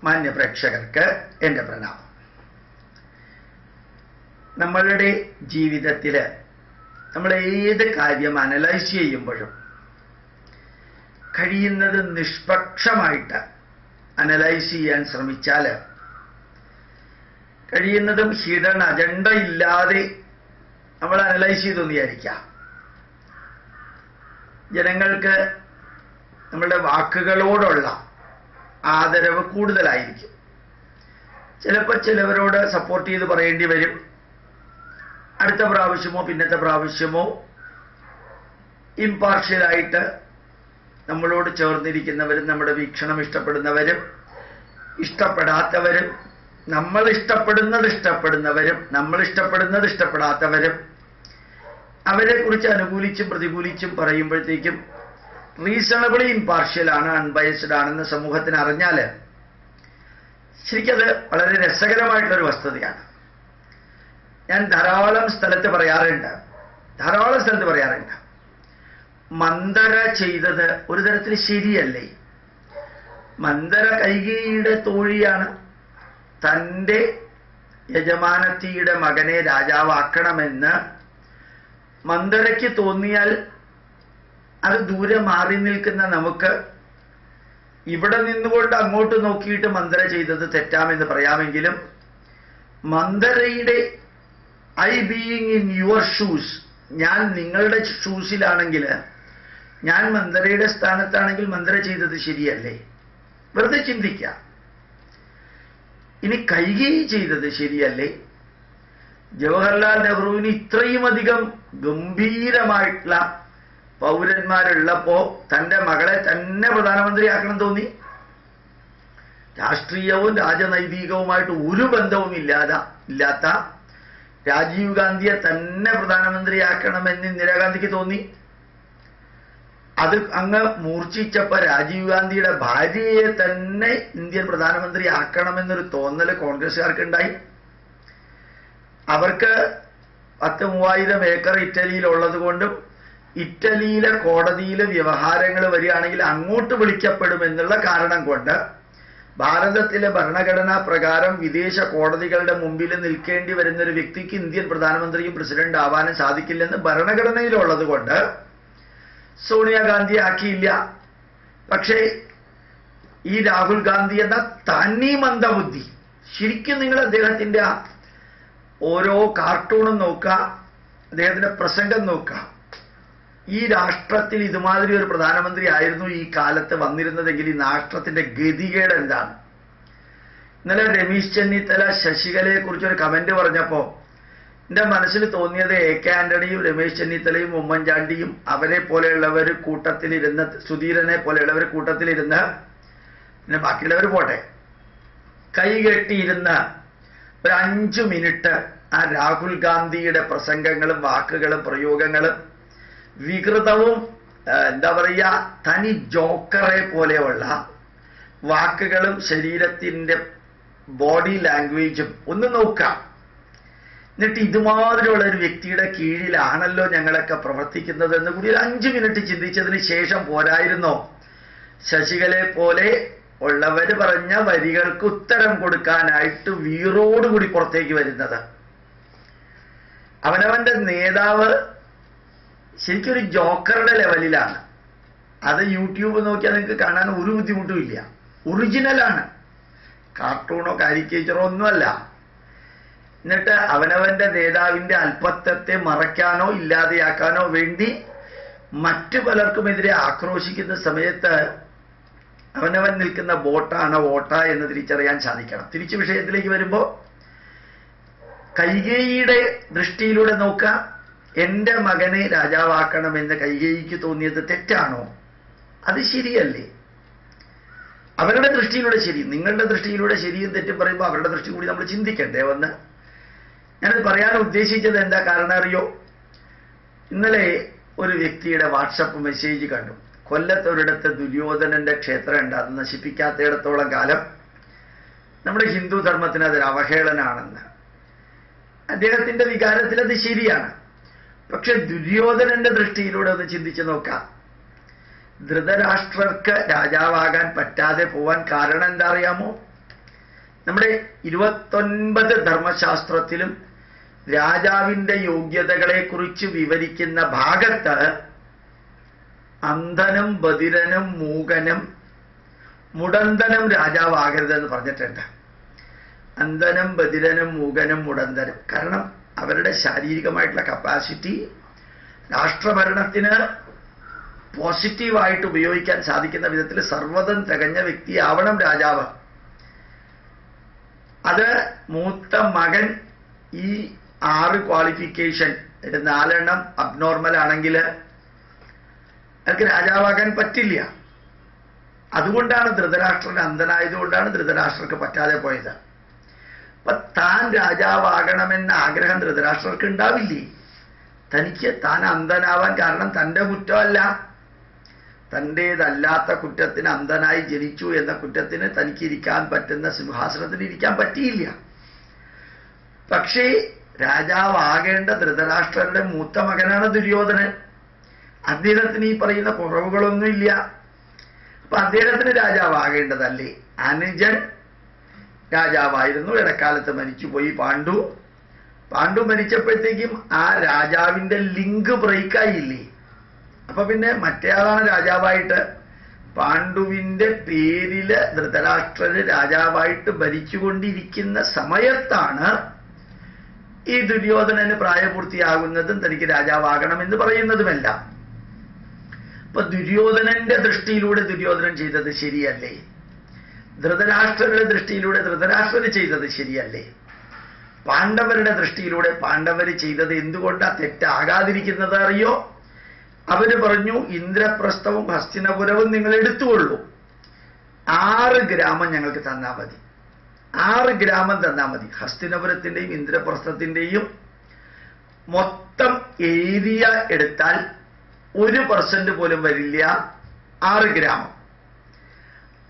മാന്യ പ്രേക്ഷകർക്ക് എൻ്റെ പ്രണാമം. നമ്മളുടെ ജീവിതത്തിൽ നമ്മൾ ഏത് കാര്യം അനലൈസ് ചെയ്യുമ്പോഴും കഴിയുന്നത് നിഷ്പക്ഷമായിട്ട് അനലൈസ് ചെയ്യാൻ ശ്രമിച്ചാൽ, കഴിയുന്നതും ഹിഡൻ അജണ്ട ഇല്ലാതെ നമ്മൾ അനലൈസ് ചെയ്തെന്ന് വിചാരിക്കാം, ജനങ്ങൾക്ക് നമ്മളുടെ വാക്കുകളോടുള്ള ആദരവ് കൂടുതലായിരിക്കും. ചിലപ്പോൾ ചിലവരോട് സപ്പോർട്ട് ചെയ്ത് പറയേണ്ടി വരും. അടുത്ത പ്രാവശ്യമോ പിന്നത്തെ പ്രാവശ്യമോ ഇംപാർഷ്യലായിട്ട് നമ്മളോട് ചേർന്നിരിക്കുന്നവരും നമ്മുടെ വീക്ഷണം ഇഷ്ടപ്പെടുന്നവരും ഇഷ്ടപ്പെടാത്തവരും, നമ്മൾ ഇഷ്ടപ്പെടുന്നത് ഇഷ്ടപ്പെടുന്നവരും നമ്മൾ ഇഷ്ടപ്പെടുന്നത് ഇഷ്ടപ്പെടാത്തവരും അവരെക്കുറിച്ച് അനുകൂലിച്ചും പ്രതികൂലിച്ചും പറയുമ്പോഴത്തേക്കും റീസണബിളി ഇംപാർഷ്യലാണ്, അൺബയസ്ഡ് ആണെന്ന് സമൂഹത്തിന് അറിഞ്ഞാൽ ശരിക്കത് വളരെ രസകരമായിട്ടുള്ളൊരു വസ്തുതയാണ്. ഞാൻ ധാരാളം സ്ഥലത്ത് പറയാറുണ്ട്, മന്ദര ചെയ്തത് ഒരു തരത്തിൽ ശരിയല്ലേ? മന്ദര കൈകേയിയുടെ തോഴിയാണ്. തൻ്റെ യജമാനത്തിയുടെ മകനെ രാജാവാക്കണമെന്ന് മന്ദരയ്ക്ക് തോന്നിയാൽ അത് ദൂരെ മാറി നിൽക്കുന്ന നമുക്ക് ഇവിടെ നിന്നുകൊണ്ട് അങ്ങോട്ട് നോക്കിയിട്ട് മന്ദര ചെയ്തത് തെറ്റാമെന്ന് പറയാമെങ്കിലും, മന്ദരയുടെ I being in your shoes, ഞാൻ നിങ്ങളുടെ ഷൂസിലാണെങ്കിൽ, ഞാൻ മന്ദരയുടെ സ്ഥാനത്താണെങ്കിൽ മന്ദര ചെയ്തത് ശരിയല്ലേ? വെറുതെ ചിന്തിക്കാം. ഇനി കൈകേയി ചെയ്തത് ശരിയല്ലേ? ജവഹർലാൽ നെഹ്റുവിന് ഇത്രയും അധികം ഗംഭീരമായിട്ടുള്ള പൗരന്മാരുള്ളപ്പോ തൻ്റെ മകളെ തന്നെ പ്രധാനമന്ത്രിയാക്കണം തോന്നി. രാഷ്ട്രീയവും രാജനൈതികവുമായിട്ട് ഒരു ബന്ധവും ഇല്ലാത്ത രാജീവ് ഗാന്ധിയെ തന്നെ പ്രധാനമന്ത്രിയാക്കണമെന്ന് ഇന്ദിരാഗാന്ധിക്ക് തോന്നി. അത് അങ്ങ് മൂർച്ഛിച്ചപ്പോൾ രാജീവ് ഗാന്ധിയുടെ ഭാര്യയെ തന്നെ ഇന്ത്യൻ പ്രധാനമന്ത്രി ആക്കണമെന്നൊരു തോന്നൽ കോൺഗ്രസ്സുകാർക്കുണ്ടായി. അവർക്ക് 10,000-3000 ഏക്കർ ഇറ്റലിയിലുള്ളത് കൊണ്ടും ഇറ്റലിയിലെ കോടതിയിൽ വ്യവഹാരങ്ങൾ വരികയാണെങ്കിൽ അങ്ങോട്ട് വിളിക്കപ്പെടുമെന്നുള്ള കാരണം കൊണ്ട് ഭാരതത്തിലെ ഭരണഘടനാ പ്രകാരം വിദേശ കോടതികളുടെ മുമ്പിൽ നിൽക്കേണ്ടി വരുന്ന ഒരു വ്യക്തിക്ക് ഇന്ത്യൻ പ്രധാനമന്ത്രിയും പ്രസിഡന്റ് ആവാനും സാധിക്കില്ലെന്ന് ഭരണഘടനയിലുള്ളത് കൊണ്ട് സോണിയാഗാന്ധി ആക്കിയില്ല. പക്ഷേ ഈ രാഹുൽ ഗാന്ധി എന്ന തനി മന്ദബുദ്ധി, ശരിക്കും നിങ്ങൾ അദ്ദേഹത്തിൻ്റെ ഓരോ കാർട്ടൂണും നോക്കുക, അദ്ദേഹത്തിൻ്റെ പ്രസംഗം നോക്കുക. ഈ രാഷ്ട്രത്തിൽ ഇതുമാതിരി ഒരു പ്രധാനമന്ത്രി ആയിരുന്നു ഈ കാലത്ത് വന്നിരുന്നതെങ്കിൽ ഈ രാഷ്ട്രത്തിന്റെ ഗതികേട് എന്താണ്? ഇന്നലെ രമേശ് ചെന്നിത്തല ശശികലയെ കുറിച്ചൊരു കമന്റ് പറഞ്ഞപ്പോൾ എൻ്റെ മനസ്സിൽ തോന്നിയത് AK ആന്റണിയും രമേശ് ചെന്നിത്തലയും ഉമ്മൻചാണ്ടിയും അവരെ പോലെയുള്ളവർ കൂട്ടത്തിലിരുന്ന്, സുധീരനെ പോലെയുള്ളവർ കൂട്ടത്തിലിരുന്ന്, പിന്നെ ബാക്കിയുള്ളവർ പോട്ടെ, കൈകെട്ടിയിരുന്ന് ഒരു 5 മിനിറ്റ് ആ രാഹുൽ ഗാന്ധിയുടെ പ്രസംഗങ്ങളും വാക്കുകളും പ്രയോഗങ്ങളും വികൃതവും എന്താ പറയുക, തനി ജോക്കറെ പോലെയുള്ള വാക്കുകളും ശരീരത്തിൻ്റെ ബോഡി ലാംഗ്വേജും ഒന്ന് നോക്കാം. എന്നിട്ട് ഇതുമാതിരിയുള്ള ഒരു വ്യക്തിയുടെ കീഴിലാണല്ലോ ഞങ്ങളൊക്കെ പ്രവർത്തിക്കുന്നത് എന്ന് കൂടി ഒരു 5 മിനിറ്റ് ചിന്തിച്ചതിന് ശേഷം പോരായിരുന്നോ ശശികലയെ പോലെ ഉള്ളവർ പറഞ്ഞ വരികൾക്ക് ഉത്തരം കൊടുക്കാനായിട്ട് വീറോടുകൂടി പുറത്തേക്ക് വരുന്നത്? അവനവന്റെ നേതാവ് ശരിക്കൊരു ജോക്കറുടെ ലെവലിലാണ്. അത് യൂട്യൂബ് നോക്കിയാൽ നിങ്ങൾക്ക് കാണാൻ ഒരു ബുദ്ധിമുട്ടും ഇല്ല. ഒറിജിനലാണ്, കാർട്ടൂണോ കാരിക്കേച്ചറോ ഒന്നുമല്ല. എന്നിട്ട് അവനവന്റെ നേതാവിന്റെ അല്പത്വത്തെ മറയ്ക്കാനോ ഇല്ലാതെയാക്കാനോ വേണ്ടി മറ്റു പലർക്കുമെതിരെ ആക്രോശിക്കുന്ന സമയത്ത് അവനവൻ നിൽക്കുന്ന വോട്ടാണ് വോട്ടാ എന്ന് തിരിച്ചറിയാൻ സാധിക്കണം. തിരിച്ചു വിഷയത്തിലേക്ക് വരുമ്പോൾ കൈകേയിയുടെ ദൃഷ്ടിയിലൂടെ നോക്കാം. എൻ്റെ മകനെ രാജാവാക്കണമെന്ന് കൈകേയിക്ക് തോന്നിയത് തെറ്റാണോ? അത് ശരിയല്ലേ? അവരുടെ ദൃഷ്ടിയിലൂടെ ശരി, നിങ്ങളുടെ ദൃഷ്ടിയിലൂടെ ശരിയും തെറ്റും പറയുമ്പോൾ അവരുടെ ദൃഷ്ടി കൂടി നമ്മൾ ചിന്തിക്കണ്ടേ വന്ന്? ഞാനത് പറയാൻ ഉദ്ദേശിച്ചത് എന്താ കാരണം അറിയോ? ഇന്നലെ ഒരു വ്യക്തിയുടെ വാട്സപ്പ് മെസ്സേജ് കണ്ടു. കൊല്ലത്തൊരിടത്ത് ദുര്യോധനന്റെ ക്ഷേത്രം ഉണ്ട്, അത് നശിപ്പിക്കാത്തയിടത്തോളം കാലം നമ്മുടെ ഹിന്ദു ധർമ്മത്തിന് അതൊരു അവഹേളനാണെന്ന്. അദ്ദേഹത്തിന്റെ വികാരത്തിൽ അത് ശരിയാണ്. പക്ഷെ ദുര്യോധനന്റെ ദൃഷ്ടിയിലൂടെ ഒന്ന് ചിന്തിച്ചു നോക്കാം. ധൃതരാഷ്ട്രർക്ക് രാജാവാകാൻ പറ്റാതെ പോവാൻ കാരണം എന്താ അറിയാമോ? നമ്മുടെ 29 ധർമ്മശാസ്ത്രത്തിലും രാജാവിൻ്റെ യോഗ്യതകളെക്കുറിച്ച് വിവരിക്കുന്ന ഭാഗത്ത് അന്ധനും ബധിരനും മൂകനും മുടന്തനും രാജാവാകരുതെന്ന് പറഞ്ഞിട്ടുണ്ട്. അന്ധനും ബധിരനും മൂകനും മുടന്തനും. കാരണം അവരുടെ ശാരീരികമായിട്ടുള്ള കപ്പാസിറ്റി രാഷ്ട്രഭരണത്തിന് പോസിറ്റീവായിട്ട് ഉപയോഗിക്കാൻ സാധിക്കുന്ന വിധത്തിൽ സർവ്വതും തികഞ്ഞ വ്യക്തിയാവണം രാജാവ്. അത് മൂത്ത മകൻ ഈ 6 ക്വാളിഫിക്കേഷൻ 4 അബ്നോർമൽ ആണെങ്കിൽ അയാൾക്ക് രാജാവാകാൻ പറ്റില്ല. അതുകൊണ്ടാണ് ധൃതരാഷ്ട്രൻ അന്ധനായതുകൊണ്ടാണ് ധൃതരാഷ്ട്രർക്ക് പറ്റാതെ പോയത്. അപ്പൊ താൻ രാജാവാകണമെന്ന ആഗ്രഹം ധൃതരാഷ്ട്രർക്ക് ഉണ്ടാവില്ലേ? തനിക്ക് താൻ അന്ധനാവാൻ കാരണം തൻ്റെ കുറ്റമല്ല, തൻ്റേതല്ലാത്ത കുറ്റത്തിന് അന്ധനായി ജനിച്ചു എന്ന കുറ്റത്തിന് തനിക്ക് ഇരിക്കാൻ പറ്റുന്ന സിംഹാസനത്തിന് ഇരിക്കാൻ പറ്റിയില്ല. പക്ഷേ രാജാവാകേണ്ട ധൃതരാഷ്ട്രരുടെ മൂത്ത മകനാണ് ദുര്യോധനൻ. അദ്ദേഹത്തിന് ഈ പറയുന്ന കുറവുകളൊന്നുമില്ല. അപ്പൊ അദ്ദേഹത്തിന് രാജാവാകേണ്ടതല്ലേ? അനുജൻ രാജാവായിരുന്നു, ഇടക്കാലത്ത് മരിച്ചുപോയി പാണ്ഡു മരിച്ചപ്പോഴത്തേക്കും ആ രാജാവിൻ്റെ ലിങ്ക് ബ്രേക്കായില്ലേ? അപ്പൊ പിന്നെ മറ്റേയാളാണ് രാജാവായിട്ട്. പാണ്ഡുവിൻ്റെ പേരില് ധൃതരാഷ്ട്രര് രാജാവായിട്ട് ഭരിച്ചുകൊണ്ടിരിക്കുന്ന സമയത്താണ് ഈ ദുര്യോധനന് പ്രായപൂർത്തിയാകുന്നതും തനിക്ക് രാജാവാകണമെന്ന് പറയുന്നതുമെല്ലാം. അപ്പൊ ദുര്യോധനന്റെ ദൃഷ്ടിയിലൂടെ ദുര്യോധനൻ ചെയ്തത് ശരിയല്ലേ? ധൃതരാഷ്ട്രരുടെ ദൃഷ്ടിയിലൂടെ ധൃതരാഷ്ട്രര് ചെയ്തത് ശരിയല്ലേ? പാണ്ഡവരുടെ ദൃഷ്ടിയിലൂടെ പാണ്ഡവര് ചെയ്തത് എന്തുകൊണ്ടാണ് തെറ്റാകാതിരിക്കുന്നത് അറിയോ? അവര് പറഞ്ഞു, ഇന്ദ്രപ്രസ്ഥവും ഹസ്തിനപുരവും നിങ്ങൾ എടുത്തുകൊള്ളൂ, 6 ഗ്രാമം ഞങ്ങൾക്ക് തന്നാൽ മതി. 6 ഗ്രാമം തന്നാൽ മതി. ഹസ്തിനപുരത്തിൻ്റെയും ഇന്ദ്രപ്രസ്ഥത്തിൻ്റെയും മൊത്തം ഏരിയ എടുത്താൽ 1% പോലും വരില്ല 6 ഗ്രാമം.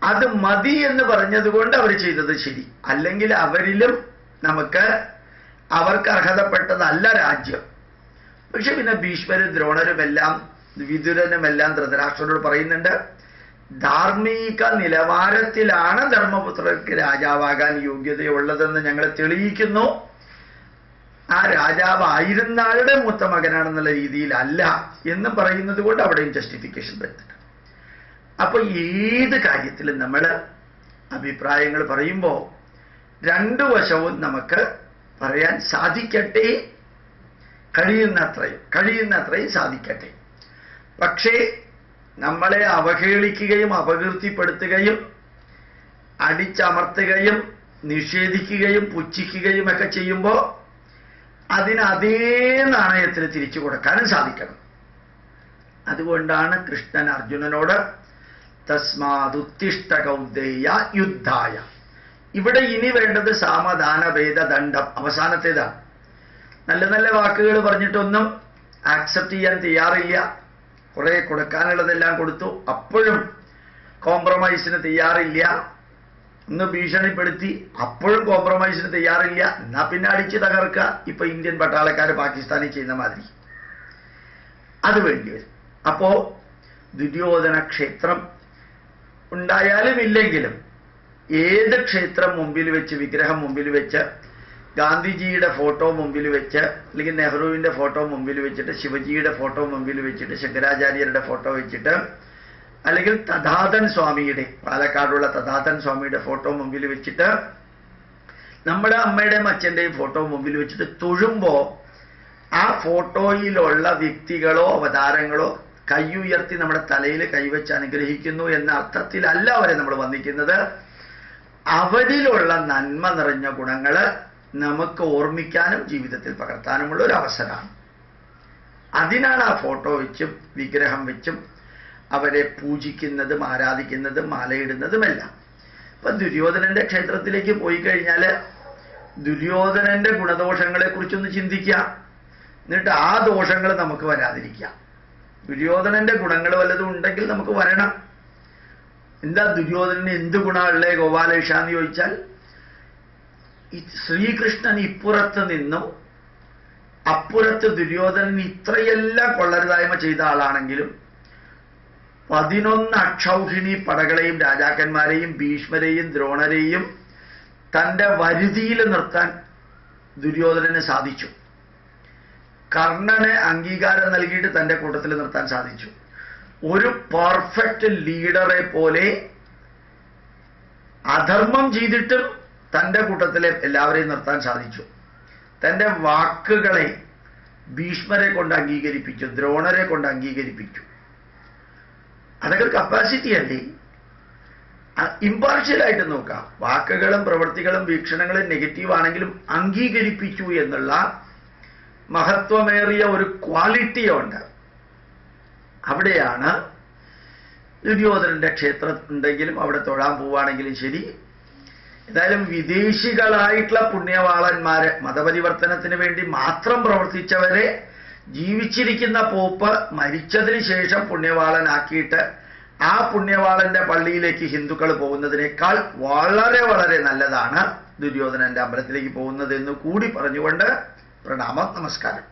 അത് മതി എന്ന് പറഞ്ഞതുകൊണ്ട് അവർ ചെയ്തത് ശരി. അല്ലെങ്കിൽ അവരിലും അവർക്ക് അർഹതപ്പെട്ടതല്ല രാജ്യം. പക്ഷെ പിന്നെ ഭീഷ്മരും ദ്രോണരുമെല്ലാം വിതുരനുമെല്ലാം ധൃതരാഷ്ട്രനോട് പറയുന്നുണ്ട്, ധാർമ്മിക നിലവാരത്തിലാണ് ധർമ്മപുത്രർക്ക് രാജാവാകാൻ യോഗ്യതയുള്ളതെന്ന് ഞങ്ങൾ തെളിയിക്കുന്നു. ആ രാജാവായിരുന്ന ആളുടെ മൂത്ത മകനാണെന്നുള്ള രീതിയിലല്ല എന്ന് പറയുന്നത് കൊണ്ട് അവിടെയും ജസ്റ്റിഫിക്കേഷൻ വരുന്നുണ്ട്. അപ്പൊ ഏത് കാര്യത്തിലും നമ്മൾ അഭിപ്രായങ്ങൾ പറയുമ്പോൾ 2 വശവും നമുക്ക് പറയാൻ സാധിക്കട്ടെ, കഴിയുന്നത്രയും സാധിക്കട്ടെ. പക്ഷേ നമ്മളെ അവഹേളിക്കുകയും അപകീർത്തിപ്പെടുത്തുകയും അടിച്ചമർത്തുകയും നിഷേധിക്കുകയും പുച്ഛിക്കുകയും ഒക്കെ ചെയ്യുമ്പോൾ അതിന് അതേ നാണയത്തിന് തിരിച്ചു കൊടുക്കാനും സാധിക്കണം. അതുകൊണ്ടാണ് കൃഷ്ണൻ അർജുനനോട് തസ്മാദുത്തിഷ്ഠ കൗന്ദേയ യുദ്ധായ. ഇവിടെ ഇനി വേണ്ടത് സാമദാന ഭേദ ദണ്ഡം, അവസാനത്തേതാണ്. നല്ല നല്ല വാക്കുകൾ പറഞ്ഞിട്ടൊന്നും ആക്സെപ്റ്റ് ചെയ്യാൻ തയ്യാറില്ല. കുറെ കൊടുക്കാനുള്ളതെല്ലാം കൊടുത്തു, അപ്പോഴും കോംപ്രമൈസിന് തയ്യാറില്ല. ഒന്ന് ഭീഷണിപ്പെടുത്തി, അപ്പോഴും കോംപ്രമൈസിന് തയ്യാറില്ല. എന്നാ പിന്നെ അടിച്ച് തകർക്കുക. ഇപ്പൊ ഇന്ത്യൻ പട്ടാളക്കാർ പാകിസ്ഥാനിൽ ചെയ്യുന്ന മാതിരി അത് വേണ്ടി വരും. അപ്പോ ദുര്യോധന ക്ഷേത്രം ഉണ്ടായാലും ഇല്ലെങ്കിലും ഏത് ക്ഷേത്രം മുമ്പിൽ വെച്ച്, വിഗ്രഹം മുമ്പിൽ വെച്ച്, ഗാന്ധിജിയുടെ ഫോട്ടോ മുമ്പിൽ വെച്ച്, അല്ലെങ്കിൽ നെഹ്റുവിൻ്റെ ഫോട്ടോ മുമ്പിൽ വെച്ചിട്ട്, ശിവജിയുടെ ഫോട്ടോ മുമ്പിൽ വെച്ചിട്ട്, ശങ്കരാചാര്യരുടെ ഫോട്ടോ വെച്ചിട്ട്, അല്ലെങ്കിൽ തഥാതൻ സ്വാമിയുടെ, പാലക്കാടുള്ള തഥാതൻ സ്വാമിയുടെ ഫോട്ടോ മുമ്പിൽ വെച്ചിട്ട്, നമ്മുടെ അമ്മയുടെയും അച്ഛൻ്റെയും ഫോട്ടോ മുമ്പിൽ വെച്ചിട്ട് തൊഴുമ്പോൾ ആ ഫോട്ടോയിലുള്ള വ്യക്തികളോ അവതാരങ്ങളോ കൈയുയർത്തി നമ്മുടെ തലയിൽ കൈവച്ച് അനുഗ്രഹിക്കുന്നു എന്ന അർത്ഥത്തിലല്ല അവരെ നമ്മൾ വന്ദിക്കുന്നത്. അവരിലുള്ള നന്മ നിറഞ്ഞ ഗുണങ്ങൾ നമുക്ക് ഓർമ്മിക്കാനും ജീവിതത്തിൽ പകർത്താനുമുള്ള ഒരു അവസരമാണ്. അതിനാണ് ആ ഫോട്ടോ വെച്ചും വിഗ്രഹം വെച്ചും അവരെ പൂജിക്കുന്നതും ആരാധിക്കുന്നതും മാലയിടുന്നതുമെല്ലാം. ഇപ്പൊ ദുര്യോധനന്റെ ക്ഷേത്രത്തിലേക്ക് പോയി കഴിഞ്ഞാൽ ദുര്യോധനന്റെ ഗുണദോഷങ്ങളെ കുറിച്ചൊന്ന് ചിന്തിക്കാം. എന്നിട്ട് ആ ദോഷങ്ങൾ നമുക്ക് വരാതിരിക്കാം. ദുര്യോധനന്റെ ഗുണങ്ങൾ വല്ലതും ഉണ്ടെങ്കിൽ നമുക്ക് വരണം. എന്താ ദുര്യോധനന് എന്ത് ഗുണമുള്ളേ ഗോപാലേഷ എന്ന് ചോദിച്ചാൽ, ശ്രീകൃഷ്ണൻ ഇപ്പുറത്ത് നിന്നും അപ്പുറത്ത് ദുര്യോധനൻ ഇത്രയെല്ലാം കൊള്ളരുതായ്മ ചെയ്ത ആളാണെങ്കിലും 11 അക്ഷൗഹിണി പടകളെയും രാജാക്കന്മാരെയും ഭീഷ്മരെയും ദ്രോണരെയും തൻ്റെ വരുതിയിൽ നിർത്താൻ ദുര്യോധനന് സാധിച്ചു. കർണന് അംഗീകാരം നൽകിയിട്ട് തൻ്റെ കൂട്ടത്തിൽ നിർത്താൻ സാധിച്ചു. ഒരു പെർഫെക്റ്റ് ലീഡറെ പോലെ അധർമ്മം ചെയ്തിട്ടും തൻ്റെ കൂട്ടത്തിലെ എല്ലാവരെയും നിർത്താൻ സാധിച്ചു. തൻ്റെ വാക്കുകളെ ഭീഷ്മരെ കൊണ്ട് അംഗീകരിപ്പിച്ചു, ദ്രോണരെ കൊണ്ട് അംഗീകരിപ്പിച്ചു. അതൊക്കെ കപ്പാസിറ്റി അല്ലേ? ഇമ്പാർഷ്യലായിട്ട് നോക്കാം. വാക്കുകളും പ്രവൃത്തികളും വീക്ഷണങ്ങളും നെഗറ്റീവ് ആണെങ്കിലും അംഗീകരിപ്പിച്ചു എന്നുള്ള മഹത്വമേറിയ ഒരു ക്വാളിറ്റി ഉണ്ട്. അവിടെയാണ് ദുര്യോധനന്റെ ക്ഷേത്രം ഉണ്ടെങ്കിലും അവിടെ തൊഴാൻ പോവുകയാണെങ്കിലും ശരി. ഏതായാലും വിദേശികളായിട്ടുള്ള പുണ്യവാളന്മാരെ, മതപരിവർത്തനത്തിന് വേണ്ടി മാത്രം പ്രവർത്തിച്ചവരെ ജീവിച്ചിരിക്കുന്ന പോപ്പ് മരിച്ചതിന് ശേഷം പുണ്യവാളനാക്കിയിട്ട് ആ പുണ്യവാളന്റെ പള്ളിയിലേക്ക് ഹിന്ദുക്കൾ പോകുന്നതിനേക്കാൾ വളരെ വളരെ നല്ലതാണ് ദുര്യോധനന്റെ അമ്പലത്തിലേക്ക് പോകുന്നത് എന്ന് കൂടി പറഞ്ഞുകൊണ്ട് പ്രണാമം, നമസ്കാരം.